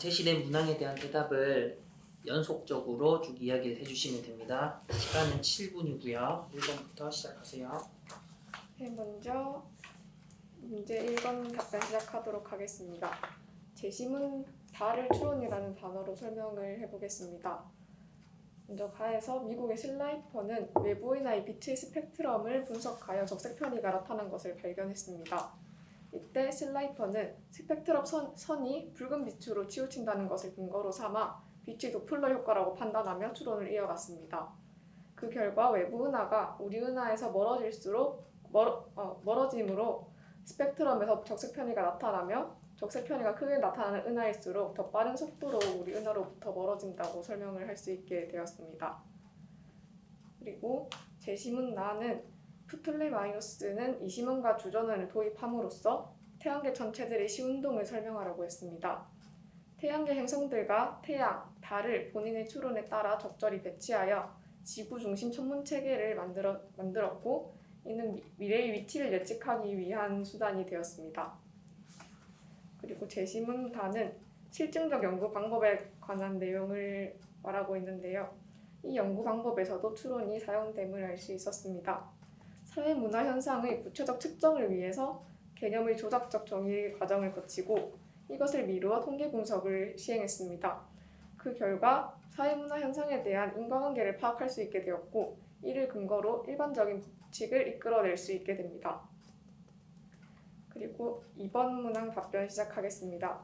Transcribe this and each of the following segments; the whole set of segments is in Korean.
제시된 문항에 대한 대답을 연속적으로 쭉 이야기를 해주시면 됩니다. 시간은 7분이고요. 1번부터 시작하세요. 네, 먼저 문제 1번 답변 시작하도록 하겠습니다. 제시문 다를 추론이라는 단어로 설명을 해보겠습니다. 먼저 가에서 미국의 슬라이퍼는 외부인의 빛의 스펙트럼을 분석하여 적색 편의가 나타난 것을 발견했습니다. 이때 슬라이퍼는 스펙트럼 선이 붉은 빛으로 치우친다는 것을 근거로 삼아 빛의 도플러 효과라고 판단하며 추론을 이어갔습니다. 그 결과 외부 은하가 우리 은하에서 멀어짐으로 스펙트럼에서 적색 편의가 나타나며 적색 편의가 크게 나타나는 은하일수록 더 빠른 속도로 우리 은하로부터 멀어진다고 설명을 할 수 있게 되었습니다. 그리고 제시문 나는 프톨레마이오스는 이심원과 주전원을 도입함으로써 태양계 전체들의 시운동을 설명하라고 했습니다. 태양계 행성들과 태양, 달을 본인의 추론에 따라 적절히 배치하여 지구 중심 천문체계를 만들었고 이는 미래의 위치를 예측하기 위한 수단이 되었습니다. 그리고 제시문단은 실증적 연구 방법에 관한 내용을 말하고 있는데요. 이 연구 방법에서도 추론이 사용됨을 알 수 있었습니다. 사회문화 현상의 구체적 측정을 위해서 개념의 조작적 정의 과정을 거치고 이것을 미루어 통계 분석을 시행했습니다. 그 결과 사회문화 현상에 대한 인과관계를 파악할 수 있게 되었고 이를 근거로 일반적인 법칙을 이끌어낼 수 있게 됩니다. 그리고 2번 문항 답변 시작하겠습니다.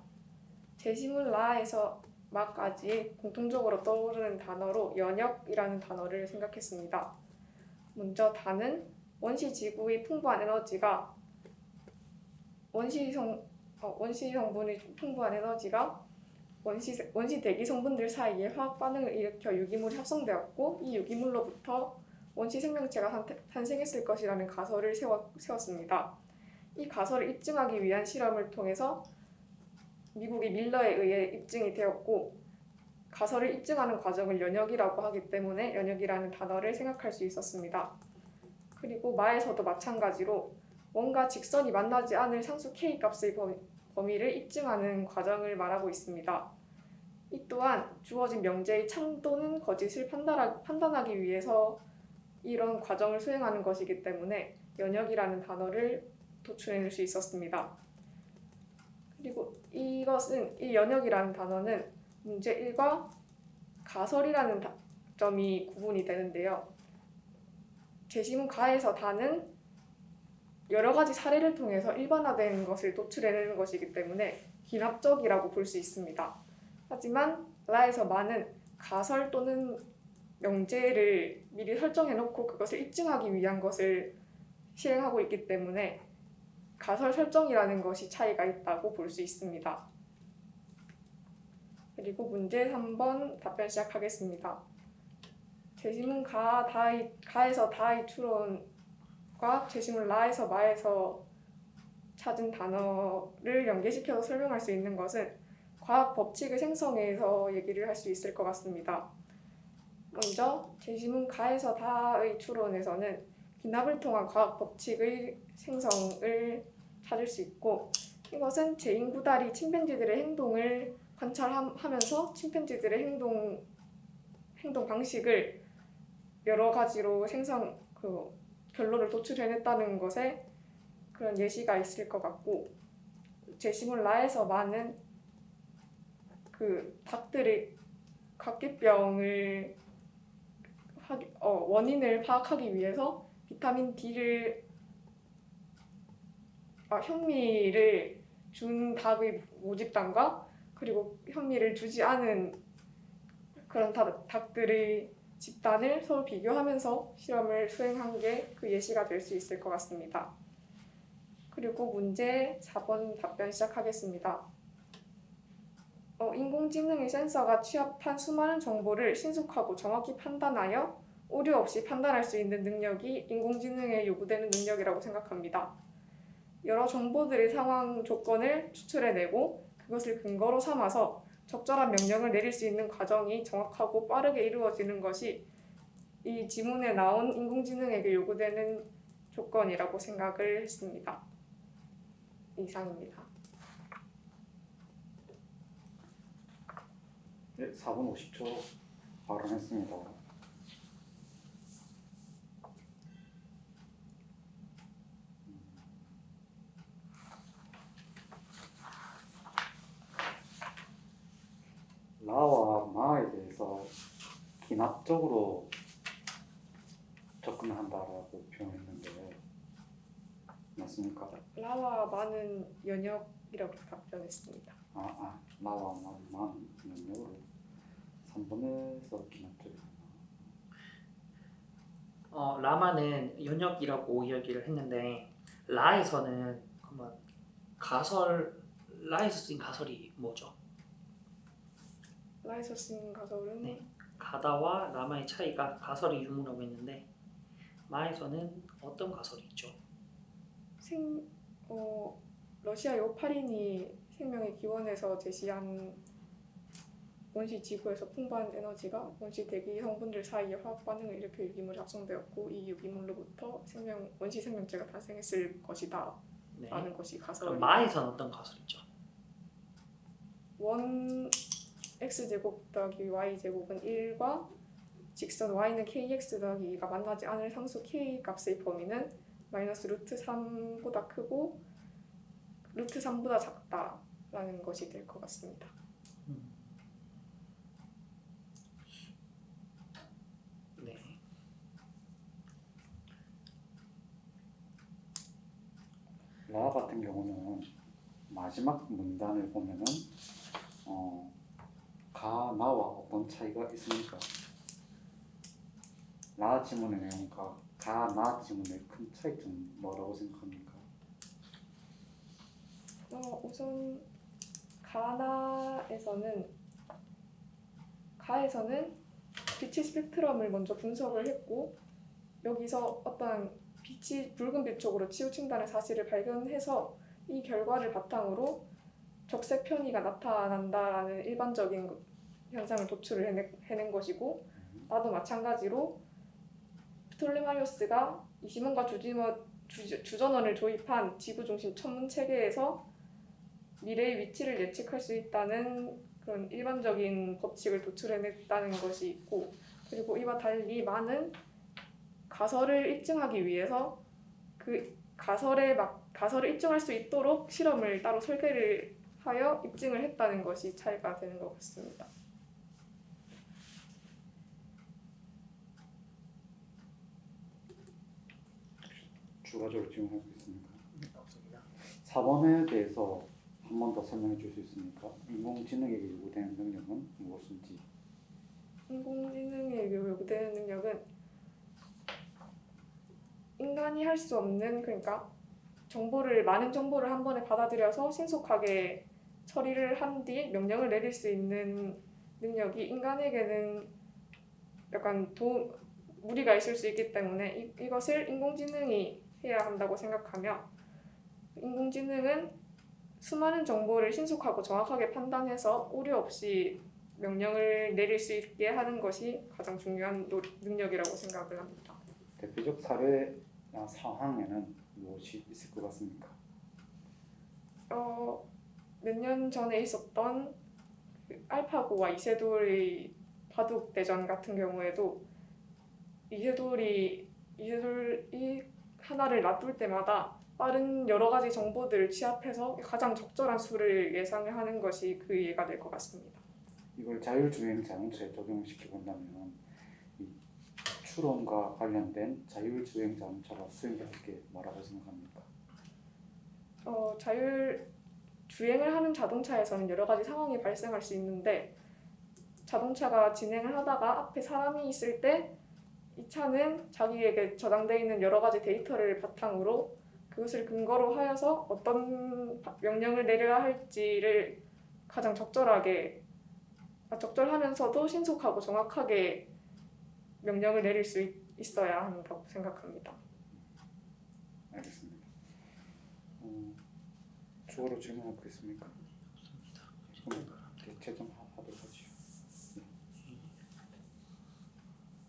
제시문 라에서 마까지 공통적으로 떠오르는 단어로 연역이라는 단어를 생각했습니다. 먼저 다는 원시 지구의 풍부한 에너지가 원시 성분의 풍부한 에너지가 원시 대기 성분들 사이에 화학 반응을 일으켜 유기물이 합성되었고 이 유기물로부터 원시 생명체가 탄생했을 것이라는 가설을 세웠습니다. 이 가설을 입증하기 위한 실험을 통해서 미국의 밀러에 의해 입증이 되었고 가설을 입증하는 과정을 연역이라고 하기 때문에 연역이라는 단어를 생각할 수 있었습니다. 그리고 마에서도 마찬가지로 원과 직선이 만나지 않을 상수 k 값의 범위를 입증하는 과정을 말하고 있습니다. 이 또한 주어진 명제의 참 또는 거짓을 판단하기 위해서 이런 과정을 수행하는 것이기 때문에 연역이라는 단어를 도출해낼 수 있었습니다. 그리고 이 연역이라는 단어는 문제 1과 가설이라는 점이 구분이 되는데요. 제시문 가에서 다는 여러 가지 사례를 통해서 일반화된 것을 도출해내는 것이기 때문에 기납적이라고 볼 수 있습니다. 하지만 라에서 마는 가설 또는 명제를 미리 설정해놓고 그것을 입증하기 위한 것을 실행하고 있기 때문에 가설 설정이라는 것이 차이가 있다고 볼 수 있습니다. 그리고 문제 3번 답변 시작하겠습니다. 제시문 가에서 다의 추론과 제시문 라에서 마에서 찾은 단어를 연계시켜서 설명할 수 있는 것은 과학 법칙의 생성에서 얘기를 할 수 있을 것 같습니다. 먼저 제시문 가에서 다의 추론에서는 기납을 통한 과학 법칙의 생성을 찾을 수 있고 이것은 제인구달이 침팬지들의 행동을 관찰하면서 침팬지들의 행동 방식을 여러 가지로 결론을 도출해냈다는 것에 그런 예시가 있을 것 같고 제시문 라에서 마는 닭들의 각기병을 원인을 파악하기 위해서 비타민 D를 현미를 준 닭의 모집단과 그리고 현미를 주지 않은 그런 닭들의 집단을 서로 비교하면서 실험을 수행한 게 그 예시가 될 수 있을 것 같습니다. 그리고 문제 4번 답변 시작하겠습니다. 인공지능의 센서가 취합한 수많은 정보를 신속하고 정확히 판단하여 오류 없이 판단할 수 있는 능력이 인공지능에 요구되는 능력이라고 생각합니다. 여러 정보들의 상황 조건을 추출해내고 그것을 근거로 삼아서 적절한 명령을 내릴 수 있는 과정이 정확하고 빠르게 이루어지는 것이 이 지문에 나온 인공지능에게 요구되는 조건이라고 생각을 했습니다. 이상입니다. 네, 4분 50초 발언했습니다. 라와 마에 대해서 기납적으로 접근한다라고 표현했는데 맞습니까? 라와 마는 연역이라고 답변했습니다. 라와 마만 능력으로 3번에서 기납적이구나. 라마는 연역이라고 이야기를 했는데 라에서는 그러면 라에서 쓰인 가설이 뭐죠? 라에서 쓴 가설은 네. 가다와 라마의 차이가 가설이 유무라고 했는데 마에서는 어떤 가설이 있죠? 러시아 요파린이 생명의 기원에서 제시한 원시 지구에서 풍부한 에너지가 원시 대기 성분들 사이에 화학 반응을 일으켜 유기물이 합성되었고 이 유기물로부터 원시 생명체가 탄생했을 것이다 네. 라는 것이 그럼 가설입니다. 마에서는 어떤 가설이죠? 원 x제곱 더하기 y제곱은 1과 직선 y는 kx 더하기 2가 만나지 않을 상수 k 값의 범위는 마이너스 루트 3보다 크고 루트 3보다 작다라는 것이 될 것 같습니다. 네. 라 같은 경우는 마지막 문단을 보면은 가, 나와 어떤 차이가 있습니까? 라 지문의 내용과 가, 나 지문의 큰 차이점 뭐라고 생각합니까? 우선 가에서는 빛의 스펙트럼을 먼저 분석을 했고 여기서 어떤 빛이 붉은 빛 쪽으로 치우친다는 사실을 발견해서 이 결과를 바탕으로 적색 편의가 나타난다라는 일반적인 현상을 도출을 해낸 것이고 나도 마찬가지로 프톨레마이오스가 이시몬과 주전원을 도입한 지구 중심 천문 체계에서 미래의 위치를 예측할 수 있다는 그런 일반적인 법칙을 도출해냈다는 것이 있고 그리고 이와 달리 많은 가설을 입증하기 위해서 그 가설을 입증할 수 있도록 실험을 따로 설계를 하여 입증을 했다는 것이 차이가 되는 것 같습니다. 추가적으로 질문할 수 있습니까? 없습니다. 4번에 대해서 한 번 더 설명해 줄 수 있습니까? 인공지능에게 요구되는 능력은 무엇인지. 인공지능에 요구되는 능력은 인간이 할 수 없는 그러니까 많은 정보를 한 번에 받아들여서 신속하게 처리를 한 뒤 명령을 내릴 수 있는 능력이 인간에게는 약간 무리가 있을 수 있기 때문에 이것을 인공지능이 해야 한다고 생각하며 인공지능은 수많은 정보를 신속하고 정확하게 판단해서 오류 없이 명령을 내릴 수 있게 하는 것이 가장 중요한 능력이라고 생각을 합니다. 대표적 사례나 상황에는 무엇이 있을 것 같습니까? 몇 년 전에 있었던 알파고와 이세돌의 바둑 대전 같은 경우에도 이세돌이 하나를 놔둘 때마다 빠른 여러 가지 정보들을 취합해서 가장 적절한 수를 예상하는 것이 그 예가 될 것 같습니다. 이걸 자율주행 자동차에 적용시켜 본다면 이 추론과 관련된 자율주행 자동차가 수행할 게 뭐라고 생각합니까? 주행을 하는 자동차에서는 여러 가지 상황이 발생할 수 있는데 자동차가 진행을 하다가 앞에 사람이 있을 때 이 차는 자기에게 저장되어 있는 여러 가지 데이터를 바탕으로 그것을 근거로 하여서 어떤 명령을 내려야 할지를 가장 적절하면서도 신속하고 정확하게 명령을 내릴 수 있어야 한다고 생각합니다. 알겠습니다. 추가로 질문할 거 있습니까? 그럼 재점하도록 하죠.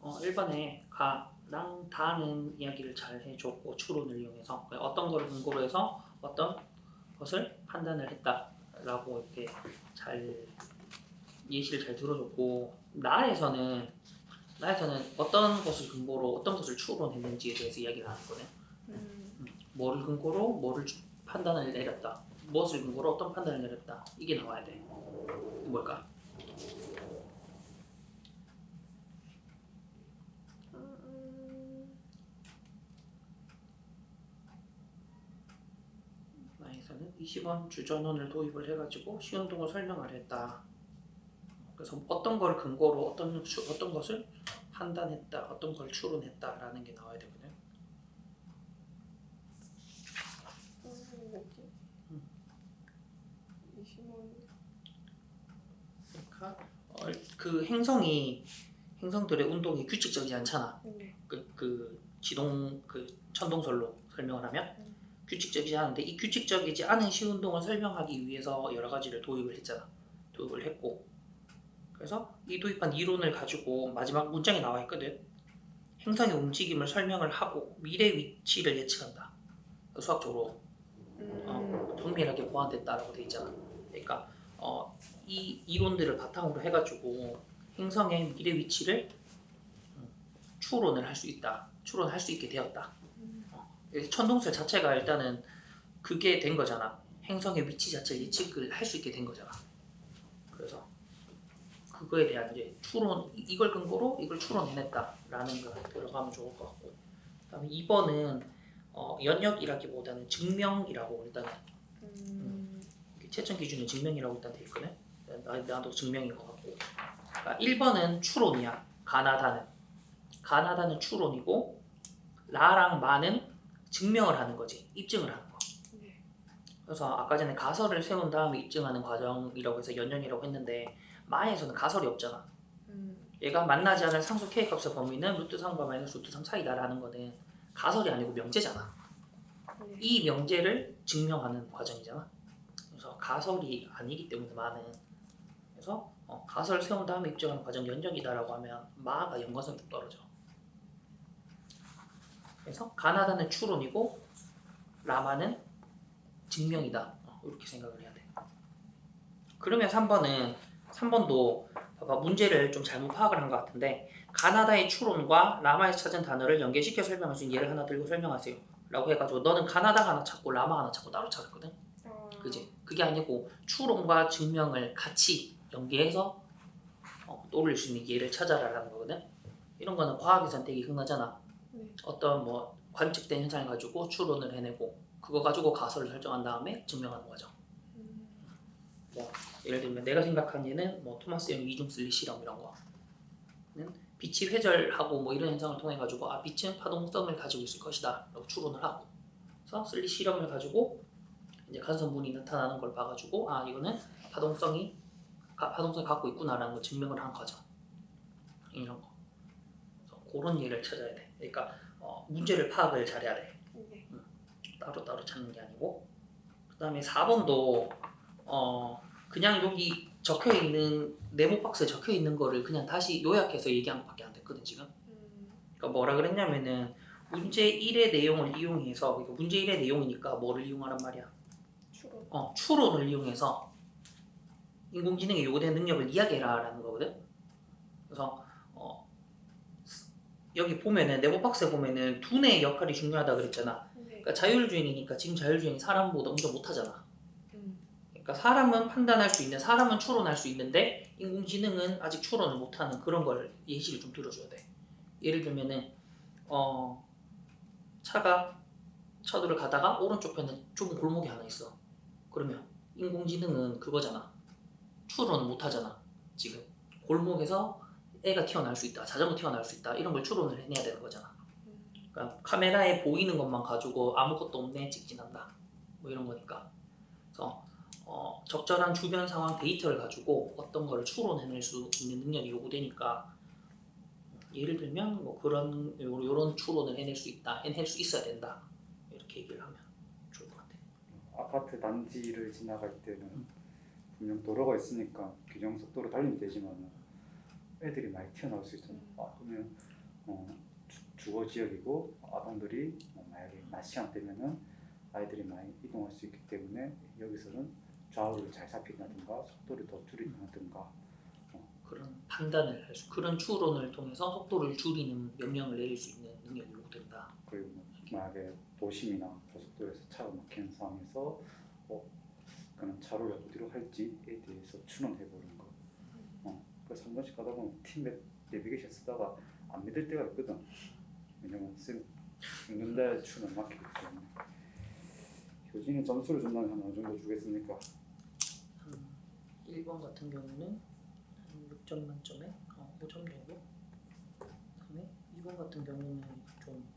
1번에 가랑 다는 이야기를 잘 해줬고 추론을 이용해서 어떤 걸 근거로 해서 어떤 것을 판단을 했다라고 이렇게 잘 예시를 잘 들어줬고 나에서는 어떤 것을 근거로 어떤 것을 추론 했는지에 대해서 이야기를 하는 거네. 뭐를 근거로 판단을 내렸다. 무엇을 근거로 어떤 판단을 내렸다. 이게 나와야 돼. 뭘까? 나에서는 20원 주전원을 도입을 해가지고 시운동을 설명을 했다. 그래서 어떤 걸 근거로 어떤 것을 판단했다, 어떤 걸 추론했다라는 게 나와야 되거든. 뭐지? 20원. 그러니까 그 행성들의 운동이 규칙적이지 않잖아. 네. 그 천동설로 설명을 하면 규칙적이지 않은데 이 규칙적이지 않은 시운동을 설명하기 위해서 여러 가지를 도입을 했고 그래서 이 도입한 이론을 가지고 마지막 문장에 나와 있거든. 행성의 움직임을 설명을 하고 미래 위치를 예측한다. 수학적으로 정밀하게 보완됐다라고 돼 있잖아. 그러니까 이 이론들을 바탕으로 해가지고 행성의 미래 위치를 추론을 할 수 있다. 추론할 수 있게 되었다. 천동설 자체가 일단은 그게 된 거잖아. 행성의 위치 자체를 예측을 할 수 있게 된 거잖아. 그래서 그거에 대한 이제 이걸 근거로 이걸 추론해냈다라는 거 들어가면 좋을 것 같고. 그다음에 2번은 연역이라기보다는 증명이라고 일단은 채점 기준은 증명이라고 일단 돼 있거든. 나도 증명인 것 같고. 그러니까 1번은 추론이야. 가나다는 추론이고 라랑 마는 증명을 하는 거지. 입증을 하는 거. 그래서 아까 전에 가설을 세운 다음에 입증하는 과정이라고 해서 연연이라고 했는데 마에서는 가설이 없잖아. 얘가 만나지 않을 상수 k 값의 범위는 루트 3과 마이너스 루트 3 사이다라는 거는 가설이 아니고 명제잖아. 이 명제를 증명하는 과정이잖아. 그래서 가설이 아니기 때문에 마는 그래서 가설을 세운 다음에 입증하는 과정 연역이다라고 하면 마가 연관성이 좀 떨어져. 그래서 가나다는 추론이고 라마는 증명이다. 이렇게 생각을 해야 돼. 그러면 3번도 봐봐, 문제를 좀 잘못 파악을 한 것 같은데 가나다의 추론과 라마에서 찾은 단어를 연계시켜 설명할 수 있는 예를 하나 들고 설명하세요 라고 해가지고 너는 가나다가 하나 찾고 라마 하나 찾고 따로 찾았거든. 그지? 그게 아니고 추론과 증명을 같이 연계해서 떠올릴 수 있는 예를 찾아라라는 거거든. 이런 거는 과학의 선택이 흔하잖아. 어떤 관측된 현상을 가지고 추론을 해내고 그거 가지고 가설을 설정한 다음에 증명하는 과정. 예를 들면 내가 생각한 예는 토마스 영 이중 슬릿 실험 이런 거는 빛이 회절하고 이런 현상을 통해 가지고 빛은 파동성을 가지고 있을 것이다 라고 추론을 하고 그래서 슬릿 실험을 가지고 이제 간선분이 나타나는 걸 봐가지고 이거는 파동성이 갖고 있구나라는 걸 증명을 한 과정. 이런 거. 그런 예를 찾아야 돼. 그러니까 문제를 파악을 잘해야 돼. 따로 찾는 게 아니고. 그다음에 4번도 그냥 여기 적혀있는 네모 박스에 적혀있는 거를 그냥 다시 요약해서 얘기한 것밖에 안 됐거든 지금. 그러니까 뭐라 그랬냐면은 문제 1의 내용을 이용해서 그러니까 문제 1의 내용이니까 뭐를 이용하란 말이야? 추론을 이용해서 인공지능에 요구되는 능력을 이야기해라 라는 거거든. 그래서 여기 보면은 네모 박스에 보면은 두뇌의 역할이 중요하다 그랬잖아. 그러니까 자율주행이니까 지금 자율주행이 사람보다 운전 못하잖아. 그러니까 사람은 판단할 수 있는, 사람은 추론할 수 있는데 인공지능은 아직 추론을 못하는 그런 걸 예시를 좀 들어줘야 돼. 예를 들면은 차가 차도를 가다가 오른쪽 편에 좁은 골목이 하나 있어. 그러면 인공지능은 그거잖아. 추론을 못하잖아. 지금 골목에서 애가 튀어나올 수 있다, 자전거 튀어나올 수 있다 이런 걸 추론을 해내야 되는 거잖아. 그러니까 카메라에 보이는 것만 가지고 아무것도 없네 직진한다 이런 거니까. 그래서 적절한 주변 상황 데이터를 가지고 어떤 거를 추론해낼 수 있는 능력이 요구되니까 예를 들면 그런 요런 추론을 해낼 수 있어야 된다 이렇게 얘기를 하면 좋을 것 같아. 아파트 단지를 지나갈 때는 분명 도로가 있으니까 규정 속도로 달리면 되지만 애들이 많이 튀어나올 수 있잖아. 그러면 주거 지역이고 아동들이 만약에 낮 시간 되면은 아이들이 많이 이동할 수 있기 때문에 여기서는 좌우를 잘 살핀다든가 속도를 더 줄인다든가 그런 판단을 할 수, 그런 추론을 통해서 속도를 줄이는 명령을 내릴 수 있는 능력이 요구된다. 그리고 뭐 만약에 도심이나 고속도로에서 차가 막히는 상황에서 그는 차를 어디로 할지에 대해서 추론해보는 거. 그래서 한 번씩 가다 보면 팀 내비게이션 쓰다가 안 믿을 때가 있거든. 왜냐면 읽는데 추는 막히기 때문에. 교진이 점수를 준다면 한 어느 정도 주겠습니까? 한 1번 같은 경우는 한 6점 만점에 5점 정도. 그다음에 2번 같은 경우는 좀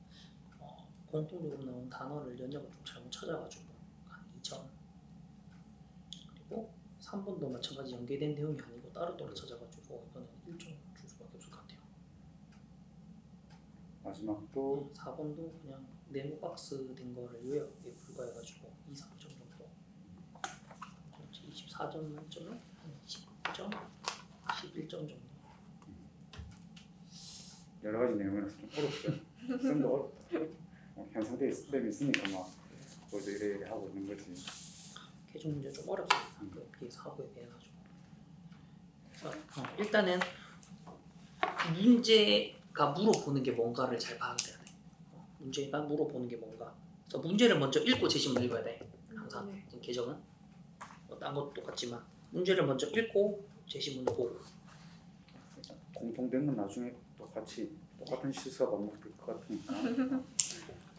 공통적으로 나온 단어를 연역을 좀 잘못 찾아가지고 한 2점. 그리고 3번도 마찬가지 연계된 내용이 아니고 따로따로 찾아가지고 이거는 1점 줄 수밖에 없을 것 같아요. 마지막도 4번도 그냥 네모 박스 된 거를 요약에 불과해가지고 2, 3점 정도. 24점 만점에 한 19점, 11점 정도. 여러 가지 내용이라서 좀 어렵죠. 쌤도 어렵다. 현상대에 쌤이 있으니까 막 거기서 이래 하고 있는 거지. 계속 문제 좀 어렵습니다. 그 비해서 하고에 비해 가지고. 일단은 문제가 물어보는 게 뭔가를 잘 파악해야 돼. 문제가 물어보는 게 뭔가. 그래서 문제를 먼저 읽고 제시문 읽어야 돼. 항상 개정은 딴 것도 똑같지만 문제를 먼저 읽고 제시문을 보고. 공통된 건 나중에 똑같은 실수가 반복될 것 같으니까